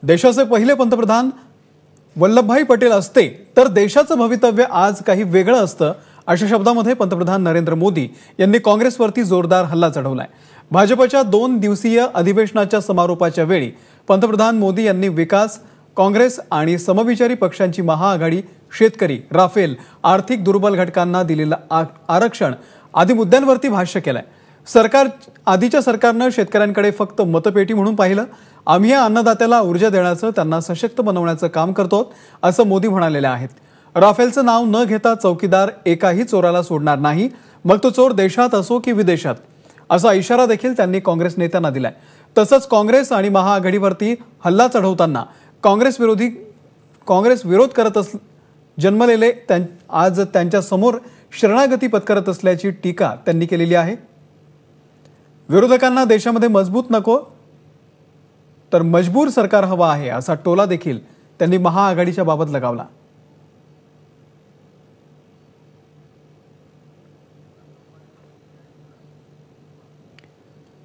देशाचे पहिले पंतप्रधान वल्लभभाई पटेल असते तर देशाचं भवितव्य आज काही वेगळं असतं, अशा शब्दांमध्ये पंतप्रधान नरेंद्र मोदी यांनी काँग्रेसवरती जोरदार हल्ला चढवलाय। भाजपच्या 2 दिवसीय अधिवेशनाच्या समारोपाच्या वेळी पंतप्रधान मोदी यांनी विकास, काँग्रेस आणि समविचारी पक्षांची महाआघाडी, शेतकरी, राफेल, आर्थिक दुर्बल घटकांना दिलेलं आरक्षण आदी मुद्द्यांवरती भाष्य केलंय। आधीच्या सरकारनं शेतकऱ्यांकडे फक्त मतपेटी म्हणून पाहिलं। आम्ही या अन्नदात्याला ऊर्जा देण्याचं, त्यांना सशक्त बनवण्याचं काम करतो, असं मोदी म्हणालेले आहेत। राफेलचं नाव न घेता चौकीदार एकाही चोराला सोडणार नाही, मग तो चोर देशात असो की विदेशात, असा इशारा देखील त्यांनी काँग्रेस नेत्यांना दिलाय। तसंच काँग्रेस आणि महाआघाडीवरती हल्ला चढवताना काँग्रेस विरोध करत जन्मलेले आज त्यांच्या समोर शरणागती पत्करत असल्याची टीका त्यांनी केलेली आहे। विरोधकांना देशामध्ये मजबूत नको तर मजबूर सरकार हवा आहे, असा टोला देखील त्यांनी महाआघाडीच्या बाबत लगावला।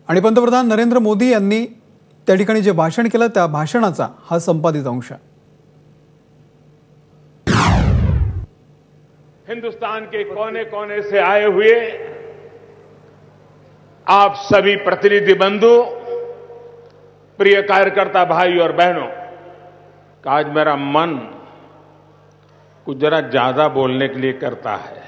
आणि पंतप्रधान नरेंद्र मोदी यांनी त्या ठिकाणी जे भाषण केलं त्या भाषणाचा हा संपादित अंश। हिंदुस्तान के कोने कोने से आए हुए आप सभी प्रतिनिधि बंधु, प्रिय कार्यकर्ता भाई और बहनों, आज मेरा मन कुछ जरा ज्यादा बोलने के लिए करता है।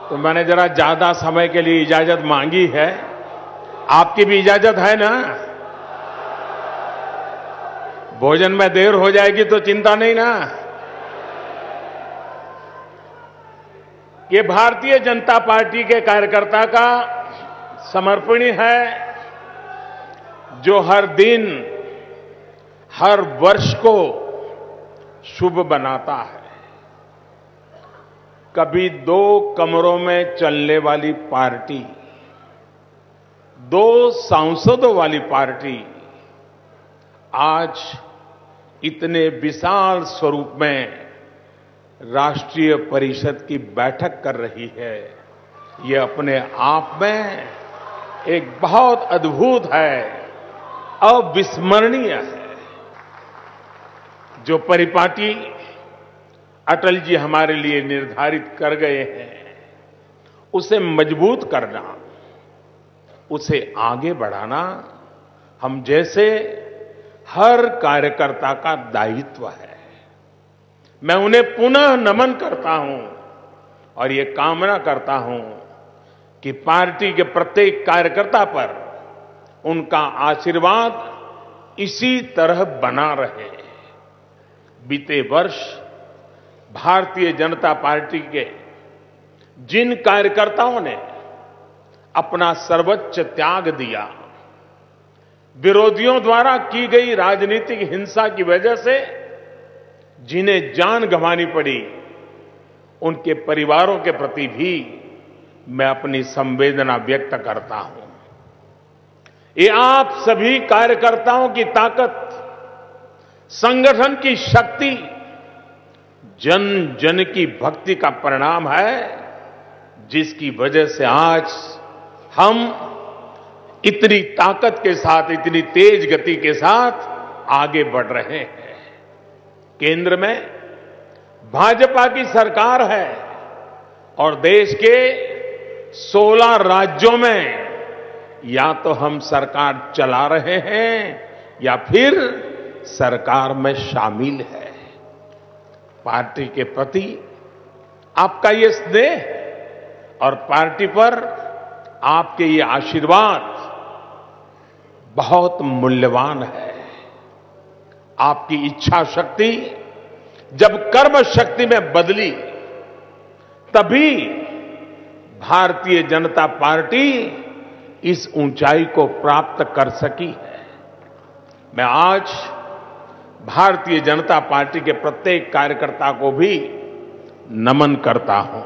तो मैंने जरा ज्यादा समय के लिए इजाजत मांगी है। आपकी भी इजाजत है ना? भोजन में देर हो जाएगी तो चिंता नहीं ना? ये भारतीय जनता पार्टी के कार्यकर्ता का समर्पण है, जो हर दिन, हर वर्ष को शुभ बनाता है। कभी 2 कमरों में चलने वाली पार्टी, 2 सांसदों वाली पार्टी आज इतने विशाल स्वरूप में राष्ट्रीय परिषद की बैठक कर रही है। ये अपने आप में एक बहुत अद्भुत है, अविस्मरणीय है। जो परिपाटी अटल जी हमारे लिए निर्धारित कर गए हैं, उसे मजबूत करना, उसे आगे बढ़ाना हम जैसे हर कार्यकर्ता का दायित्व है। मैं उन्हें पुनः नमन करता हूं और ये कामना करता हूं कि पार्टी के प्रत्येक कार्यकर्ता पर उनका आशीर्वाद इसी तरह बना रहे। बीते वर्ष भारतीय जनता पार्टी के जिन कार्यकर्ताओं ने अपना सर्वोच्च त्याग दिया, विरोधियों द्वारा की गई राजनीतिक हिंसा की वजह से जिन्हें जान गंवानी पड़ी, उनके परिवारों के प्रति भी मैं अपनी संवेदना व्यक्त करता हूं। ये आप सभी कार्यकर्ताओं की ताकत, संगठन की शक्ति, जन जन की भक्ति का परिणाम है, जिसकी वजह से आज हम इतनी ताकत के साथ, इतनी तेज गति के साथ आगे बढ़ रहे हैं। केंद्र में भाजपा की सरकार है और देश के 16 राज्यों में या तो हम सरकार चला रहे हैं या फिर सरकार में शामिल है। पार्टी के प्रति आपका ये स्नेह और पार्टी पर आपके ये आशीर्वाद बहुत मूल्यवान है। आपकी इच्छा शक्ति जब कर्म शक्ति में बदली, तभी भारतीय जनता पार्टी इस ऊंचाई को प्राप्त कर सकी है। मैं आज भारतीय जनता पार्टी के प्रत्येक कार्यकर्ता को भी नमन करता हूं।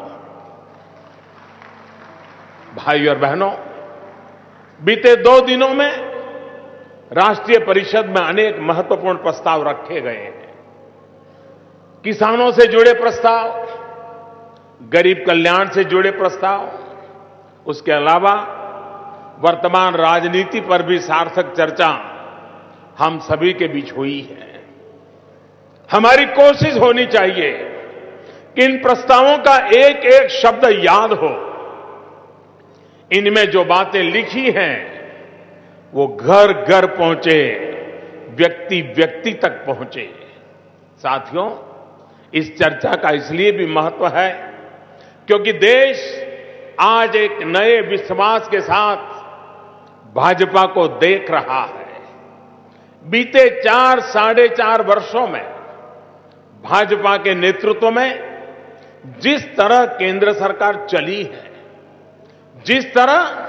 भाई और बहनों, बीते 2 दिनों में राष्ट्रीय परिषद में अनेक महत्वपूर्ण प्रस्ताव रखे गए हैं। किसानों से जुड़े प्रस्ताव, गरीब कल्याण से जुड़े प्रस्ताव, उसके अलावा वर्तमान राजनीति पर भी सार्थक चर्चा हम सभी के बीच हुई है। हमारी कोशिश होनी चाहिए कि इन प्रस्तावों का एक एक शब्द याद हो, इनमें जो बातें लिखी हैं वो घर घर पहुंचे, व्यक्ति व्यक्ति तक पहुंचे। साथियों, इस चर्चा का इसलिए भी महत्व है क्योंकि देश आज एक नए विश्वास के साथ भाजपा को देख रहा है। बीते 4-4.5 वर्षों में भाजपा के नेतृत्व में जिस तरह केंद्र सरकार चली है, जिस तरह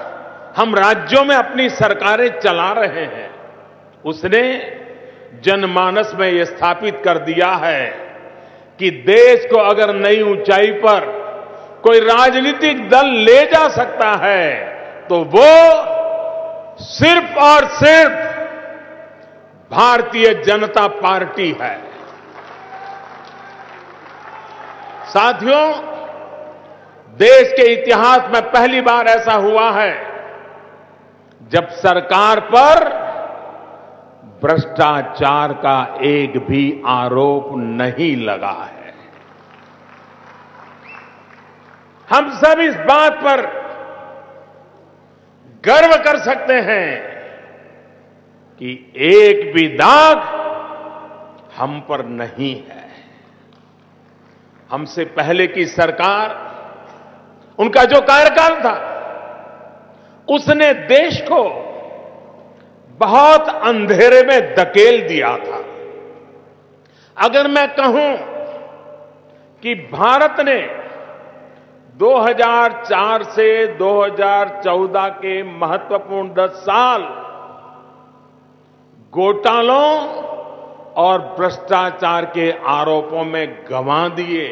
हम राज्यों में अपनी सरकारें चला रहे हैं, उसने जनमानस में यह स्थापित कर दिया है कि देश को अगर नई ऊंचाई पर कोई राजनीतिक दल ले जा सकता है तो वो सिर्फ और सिर्फ भारतीय जनता पार्टी है। साथियों, देश के इतिहास में पहली बार ऐसा हुआ है जब सरकार पर भ्रष्टाचार का एक भी आरोप नहीं लगा है। हम सब इस बात पर गर्व कर सकते हैं कि एक भी दाग हम पर नहीं है। हमसे पहले की सरकार, उनका जो कार्यकाल था, उसने देश को बहुत अंधेरे में धकेल दिया था। अगर मैं कहूं कि भारत ने 2004 से 2014 के महत्वपूर्ण 10 साल घोटालों और भ्रष्टाचार के आरोपों में गंवा दिए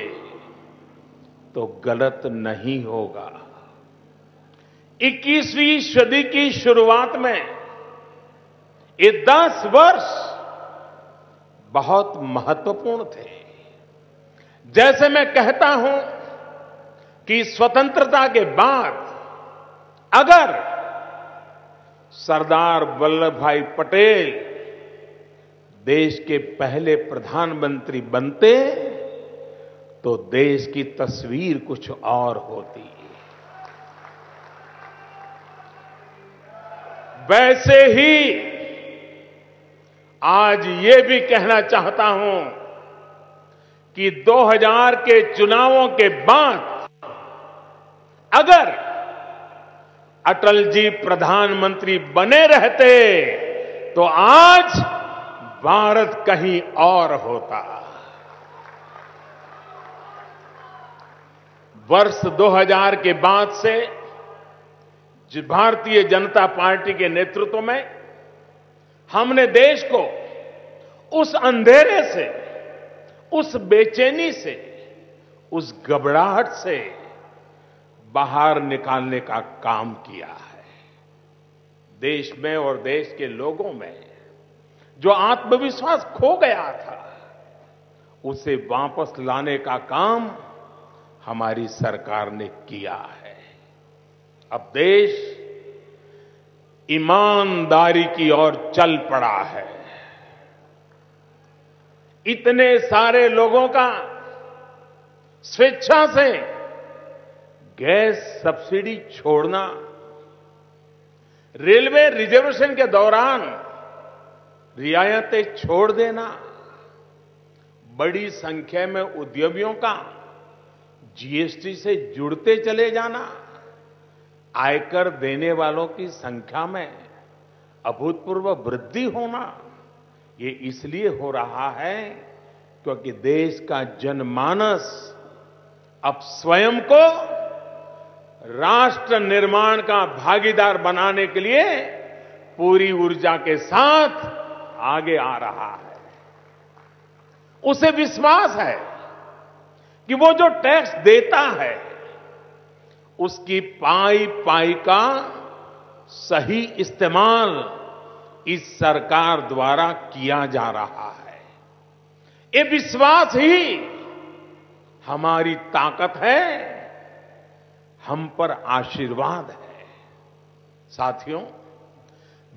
तो गलत नहीं होगा। 21वीं सदी की शुरुआत में ये 10 वर्ष बहुत महत्वपूर्ण थे। जैसे मैं कहता हूं कि स्वतंत्रता के बाद अगर सरदार वल्लभ भाई पटेल देश के पहले प्रधानमंत्री बनते तो देश की तस्वीर कुछ और होती। वैसे ही आज ये भी कहना चाहता हूं कि 2000 के चुनावों के बाद अगर अटल जी प्रधानमंत्री बने रहते तो आज भारत कहीं और होता। वर्ष 2000 के बाद से भारतीय जनता पार्टी के नेतृत्व में हमने देश को उस अंधेरे से, उस बेचैनी से, उस घबराहट से बाहर निकालने का काम किया है। देश में और देश के लोगों में जो आत्मविश्वास खो गया था, उसे वापस लाने का काम हमारी सरकार ने किया है। अब देश ईमानदारी की ओर चल पड़ा है। इतने सारे लोगों का स्वेच्छा से गैस सब्सिडी छोड़ना, रेलवे रिजर्वेशन के दौरान रियायतें छोड़ देना, बड़ी संख्या में उद्यमियों का जीएसटी से जुड़ते चले जाना, आयकर देने वालों की संख्या में अभूतपूर्व वृद्धि होना, ये इसलिए हो रहा है क्योंकि देश का जनमानस अब स्वयं को राष्ट्र निर्माण का भागीदार बनाने के लिए पूरी ऊर्जा के साथ आगे आ रहा है। उसे विश्वास है कि वो जो टैक्स देता है उसकी पाई पाई का सही इस्तेमाल इस सरकार द्वारा किया जा रहा है। ये विश्वास ही हमारी ताकत है, हम पर आशीर्वाद है। साथियों,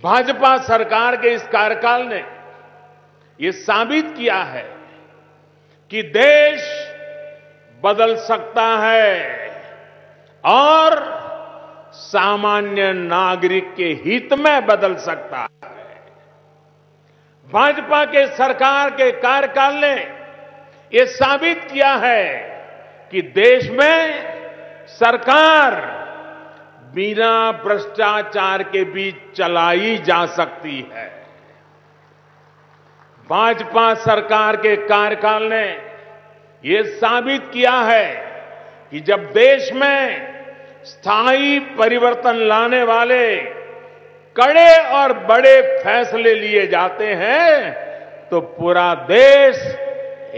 भाजपा सरकार के इस कार्यकाल ने ये साबित किया है कि देश बदल सकता है और सामान्य नागरिक के हित में बदल सकता है। भाजपा के सरकार के कार्यकाल ने ये साबित किया है कि देश में सरकार बिना भ्रष्टाचार के बीच चलाई जा सकती है। भाजपा सरकार के कार्यकाल ने ये साबित किया है कि जब देश में स्थायी परिवर्तन लाने वाले कड़े और बड़े फैसले लिए जाते हैं तो पूरा देश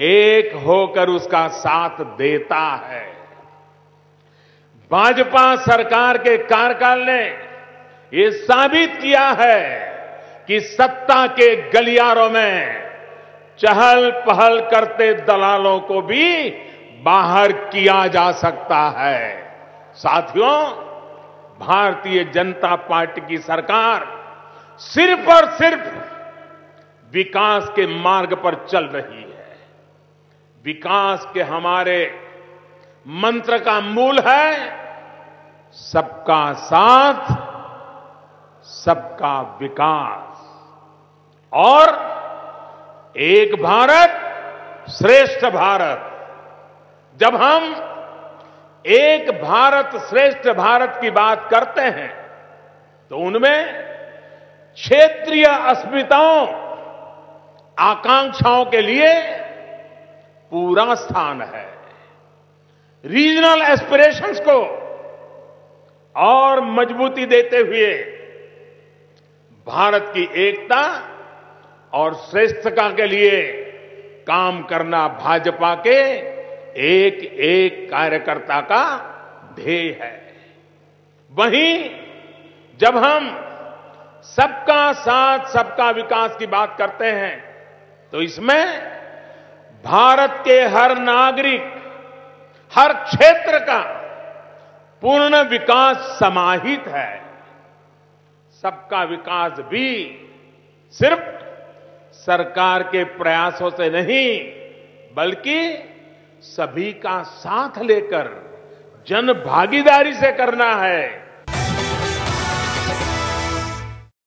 एक होकर उसका साथ देता है। भाजपा सरकार के कार्यकाल ने ये साबित किया है कि सत्ता के गलियारों में चहल पहल करते दलालों को भी बाहर किया जा सकता है। साथियों, भारतीय जनता पार्टी की सरकार सिर्फ और सिर्फ विकास के मार्ग पर चल रही है। विकास के हमारे मंत्र का मूल है सबका साथ, सबका विकास और एक भारत श्रेष्ठ भारत। जब हम एक भारत श्रेष्ठ भारत की बात करते हैं तो उनमें क्षेत्रीय अस्मिताओं, आकांक्षाओं के लिए पूरा स्थान है। रीजनल एस्पिरेशंस को और मजबूती देते हुए भारत की एकता और श्रेष्ठता के लिए काम करना भाजपा के एक एक कार्यकर्ता का ध्येय है। वहीं जब हम सबका साथ सबका विकास की बात करते हैं तो इसमें भारत के हर नागरिक, हर क्षेत्र का पूर्ण विकास समाहित है। सबका विकास भी सिर्फ सरकार के प्रयासों से नहीं बल्कि सभी का साथ लेकर जन भागीदारी से करना है।